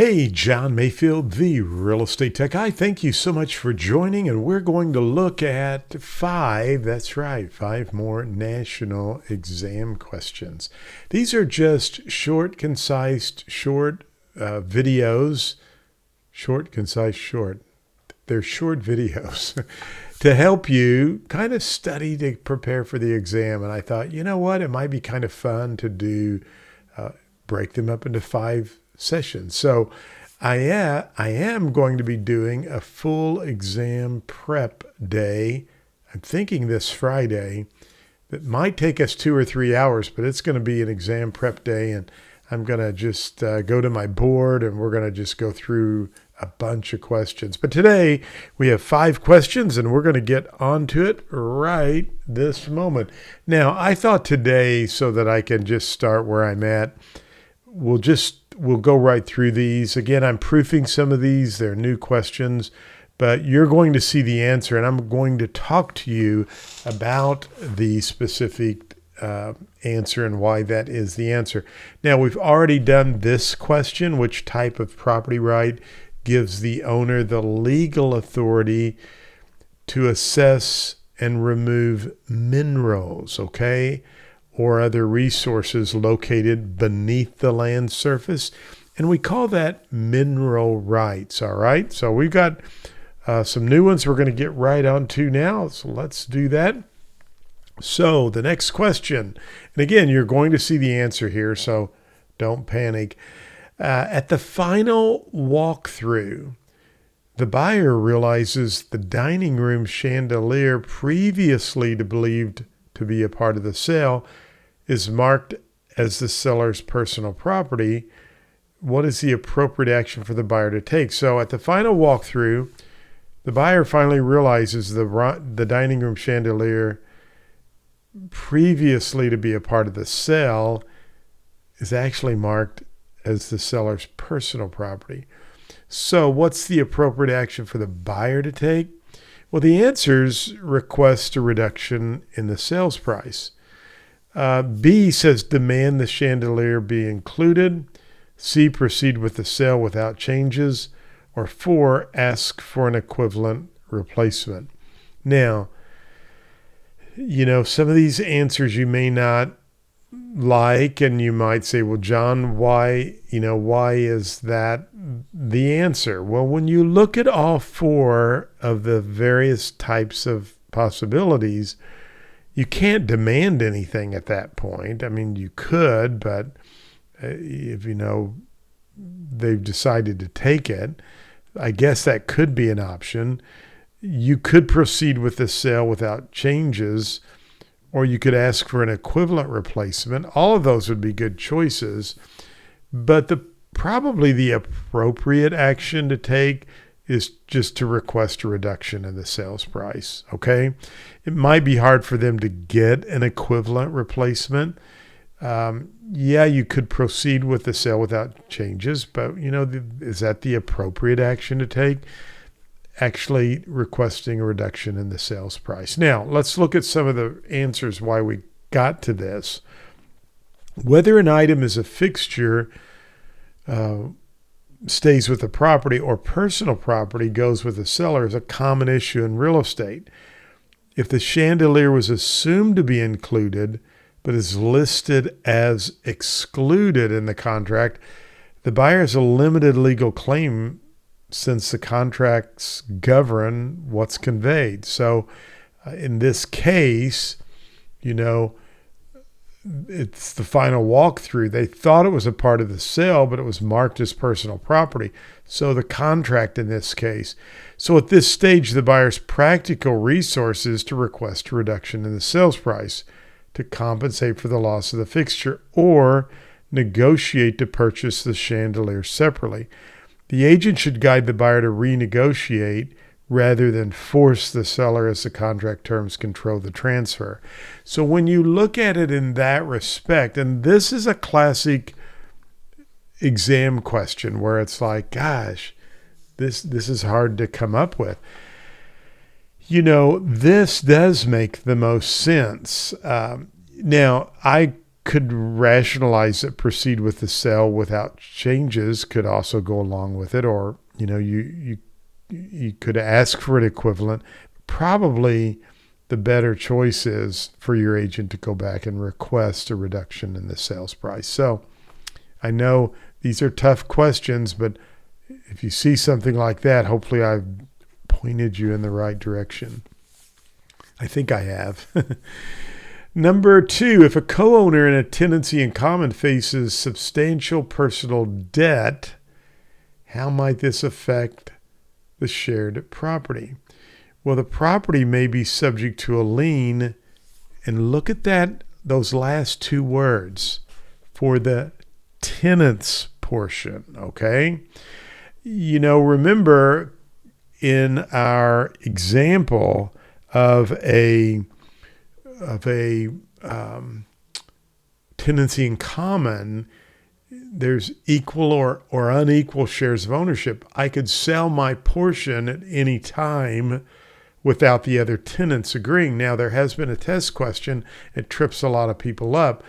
Hey, John Mayfield, the real estate tech guy. Thank you so much for joining. And we're going to look at five more national exam questions. These are just short, concise, short videos. Short, concise, short. They're short videos to help you kind of study to prepare for the exam. And I thought, you know what? It might be kind of fun to do, break them up into 5 sessions. So I am going to be doing a full exam prep day. I'm thinking this Friday. That might take us 2 or 3 hours, but it's going to be an exam prep day. And I'm going to just go to my board and we're going to just go through a bunch of questions. But today we have 5 questions and we're going to get onto it right this moment. Now, I thought today, so that I can just start where I'm at, we'll go right through these. Again, I'm proofing some of these. They're new questions, but you're going to see the answer, and I'm going to talk to you about the specific answer and why that is the answer. Now, we've already done this question: which type of property right gives the owner the legal authority to assess and remove minerals, okay, or other resources located beneath the land surface. And we call that mineral rights, all right? So we've got some new ones we're going to get right onto now. So let's do that. So the next question, and again, you're going to see the answer here, so don't panic. At the final walkthrough, the buyer realizes the dining room chandelier, previously believed to be a part of the sale, is marked as the seller's personal property. What is the appropriate action for the buyer to take? So at the final walkthrough, the buyer finally realizes the dining room chandelier, previously to be a part of the sale, is actually marked as the seller's personal property. So what's the appropriate action for the buyer to take? Well, the answer's request a reduction in the sales price. B says demand the chandelier be included. C, proceed with the sale without changes. Or 4, ask for an equivalent replacement. Now, some of these answers you may not like, and you might say, well, John, why is that the answer? Well, when you look at all 4 of the various types of possibilities, you can't demand anything at that point. I mean, you could, but if they've decided to take it, I guess that could be an option. You could proceed with the sale without changes, or you could ask for an equivalent replacement. All of those would be good choices, but probably the appropriate action to take is just to request a reduction in the sales price, okay? It might be hard for them to get an equivalent replacement. You could proceed with the sale without changes, but, is that the appropriate action to take? Actually requesting a reduction in the sales price. Now, let's look at some of the answers why we got to this. Whether an item is a fixture, stays with the property, or personal property goes with the seller is a common issue in real estate. If the chandelier was assumed to be included, but is listed as excluded in the contract, the buyer has a limited legal claim since the contracts govern what's conveyed. So in this case, it's the final walkthrough. They thought it was a part of the sale, but it was marked as personal property. So the contract in this case. So at this stage, the buyer's practical resource is to request a reduction in the sales price to compensate for the loss of the fixture, or negotiate to purchase the chandelier separately. The agent should guide the buyer to renegotiate rather than force the seller, as the contract terms control the transfer. So when you look at it in that respect, and this is a classic exam question where it's like, gosh, this is hard to come up with. This does make the most sense. Now, I could rationalize it, proceed with the sale without changes could also go along with it, or you could ask for an equivalent. Probably the better choice is for your agent to go back and request a reduction in the sales price. So I know these are tough questions, but if you see something like that, hopefully I've pointed you in the right direction. I think I have. Number 2, if a co-owner in a tenancy in common faces substantial personal debt, how might this affect the shared property? Well, the property may be subject to a lien, and look at those last 2 words for the tenants portion, okay? Remember in our example of a tenancy in common, there's equal or unequal shares of ownership. I could sell my portion at any time without the other tenants agreeing. Now, there has been a test question. It trips a lot of people up.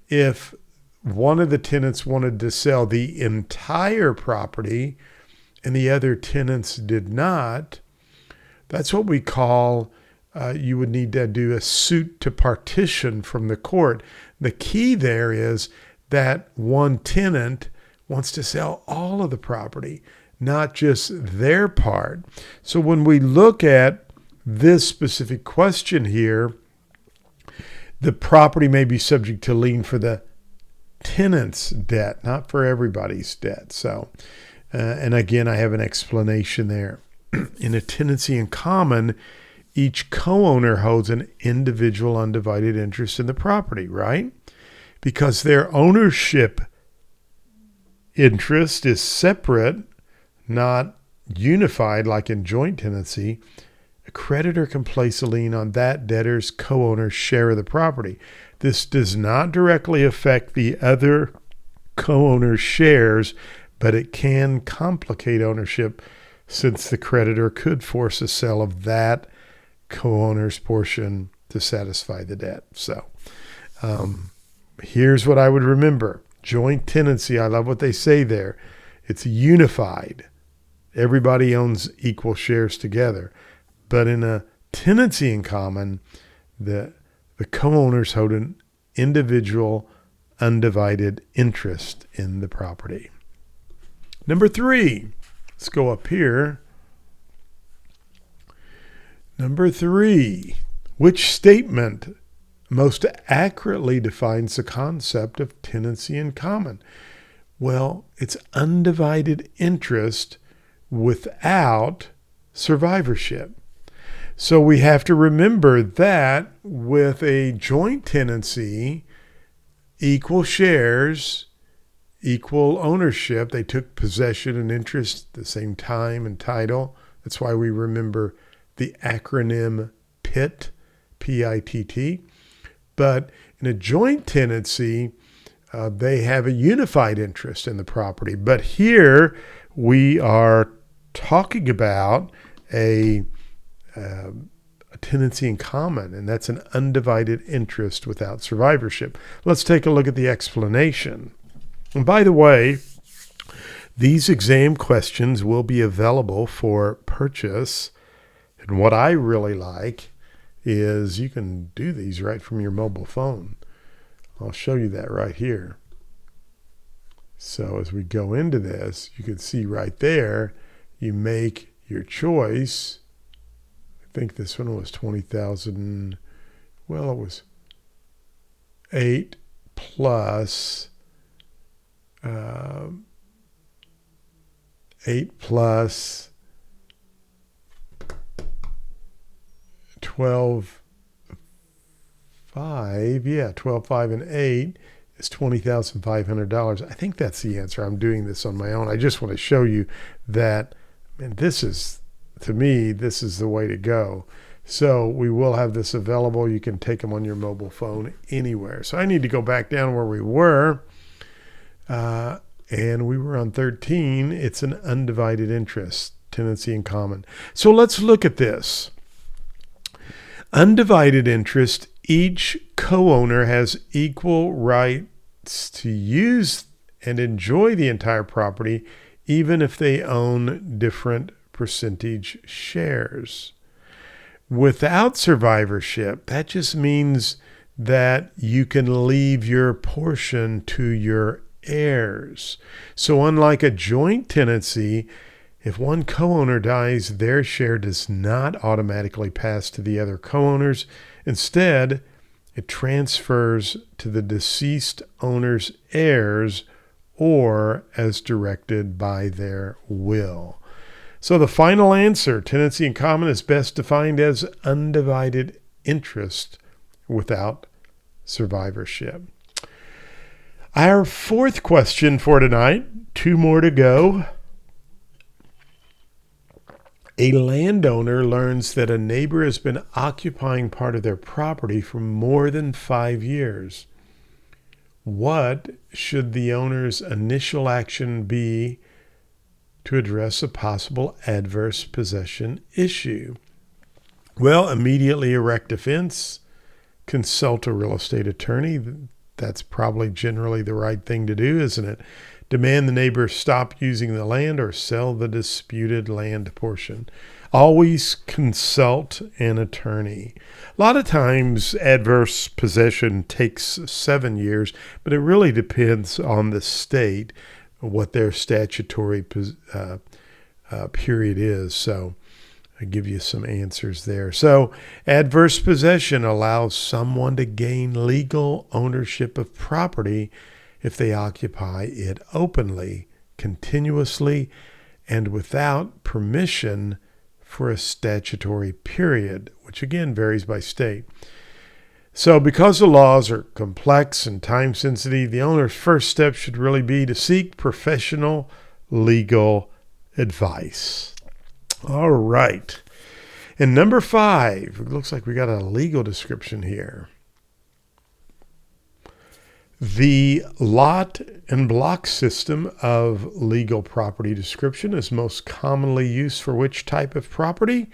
If one of the tenants wanted to sell the entire property and the other tenants did not, that's what we call, you would need to do a suit to partition from the court. The key there is that one tenant wants to sell all of the property, not just their part. So when we look at this specific question here, the property may be subject to lien for the tenant's debt, not for everybody's debt. So, and again, I have an explanation there. In a tenancy in common, each co-owner holds an individual undivided interest in the property, right? Because their ownership interest is separate, not unified like in joint tenancy, a creditor can place a lien on that debtor's co-owner's share of the property. This does not directly affect the other co-owner's shares, but it can complicate ownership since the creditor could force a sale of that co-owner's portion to satisfy the debt. So here's what I would remember. Joint tenancy, I love what they say there. It's unified. Everybody owns equal shares together. But in a tenancy in common, the co-owners hold an individual undivided interest in the property. Number 3, let's go up here. Number 3, which statement most accurately defines the concept of tenancy in common? Well, it's undivided interest without survivorship. So we have to remember that with a joint tenancy, equal shares, equal ownership, they took possession and interest at the same time and title. That's why we remember the acronym PITT, P-I-T-T. But in a joint tenancy, they have a unified interest in the property. But here we are talking about a tenancy in common, and that's an undivided interest without survivorship. Let's take a look at the explanation. And by the way, these exam questions will be available for purchase. And what I really like is you can do these right from your mobile phone. I'll show you that right here. So as we go into this, you can see right there, you make your choice. I think this one was 20,000. Well, it was 8 plus 8 plus 12, 5. Yeah, 12, 5, and 8 is $20,500. I think that's the answer. I'm doing this on my own. I just want to show you that, man, this is, to me, this is the way to go. So we will have this available. You can take them on your mobile phone anywhere. So I need to go back down where we were. And we were on 13. It's an undivided interest, tenancy in common. So let's look at this. Undivided interest each co-owner has equal rights to use and enjoy the entire property, even if they own different percentage shares. Without survivorship, that just means that you can leave your portion to your heirs. So unlike a joint tenancy, if one co-owner dies, their share does not automatically pass to the other co-owners. Instead, it transfers to the deceased owner's heirs or as directed by their will. So the final answer, tenancy in common, is best defined as undivided interest without survivorship. Our fourth question for tonight, 2 more to go. A landowner learns that a neighbor has been occupying part of their property for more than 5 years. What should the owner's initial action be to address a possible adverse possession issue? Well, immediately erect a fence, consult a real estate attorney. That's probably generally the right thing to do, isn't it? Demand the neighbor stop using the land or sell the disputed land portion. Always consult an attorney. A lot of times adverse possession takes 7 years, but it really depends on the state, what their statutory period is. So I give you some answers there. So adverse possession allows someone to gain legal ownership of property if they occupy it openly, continuously, and without permission for a statutory period, which again varies by state. So because the laws are complex and time sensitive, the owner's first step should really be to seek professional legal advice. All right. And number 5, it looks like we got a legal description here. The lot and block system of legal property description is most commonly used for which type of property?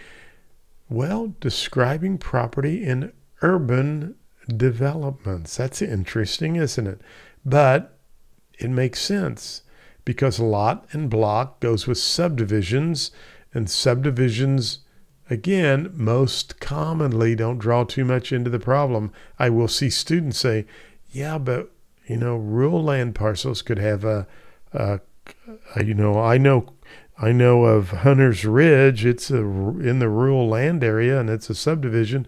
Well, describing property in urban developments. That's interesting, isn't it? But it makes sense because lot and block goes with subdivisions, and subdivisions, again, most commonly don't draw too much into the problem. I will see students say, yeah, but, rural land parcels could have I know of Hunter's Ridge. It's in the rural land area, and it's a subdivision.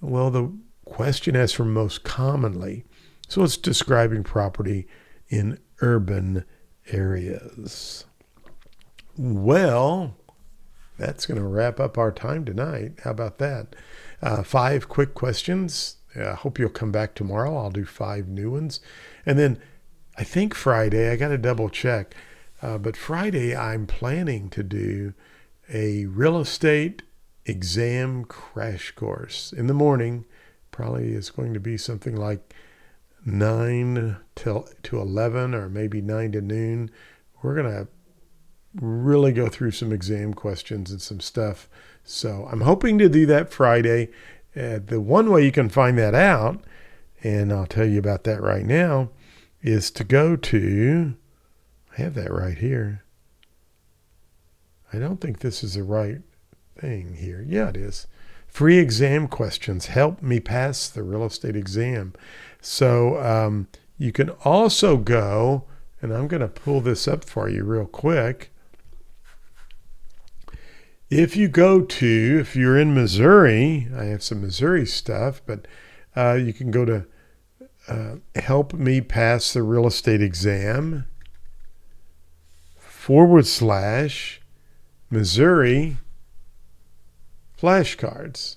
Well, the question asks for most commonly. So it's describing property in urban areas. Well, that's going to wrap up our time tonight. How about that? 5 quick questions. I hope you'll come back tomorrow. I'll do 5 new ones. And then I think Friday, I got to double check, but Friday I'm planning to do a real estate exam crash course in the morning. Probably is going to be something like 9 to 11 or maybe 9 to noon. We're going to really go through some exam questions and some stuff. So I'm hoping to do that Friday. The one way you can find that out, and I'll tell you about that right now, is to go to, I have that right here. I don't think this is the right thing here. Yeah, it is. Free exam questions. Help me pass the real estate exam. So you can also go, and I'm going to pull this up for you real quick. If you're in Missouri, I have some Missouri stuff, but you can go to help me pass the real estate exam /Missouri flashcards.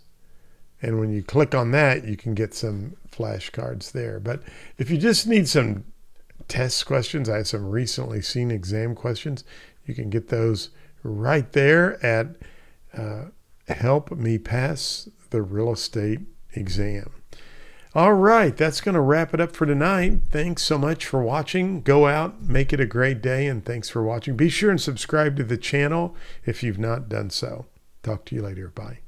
And when you click on that, you can get some flashcards there. But if you just need some test questions, I have some recently seen exam questions, you can get those right there at help me pass the real estate exam. All right, that's going to wrap it up for tonight. Thanks so much for watching. Go out, make it a great day, and thanks for watching. Be sure and subscribe to the channel if you've not done so. Talk to you later. Bye.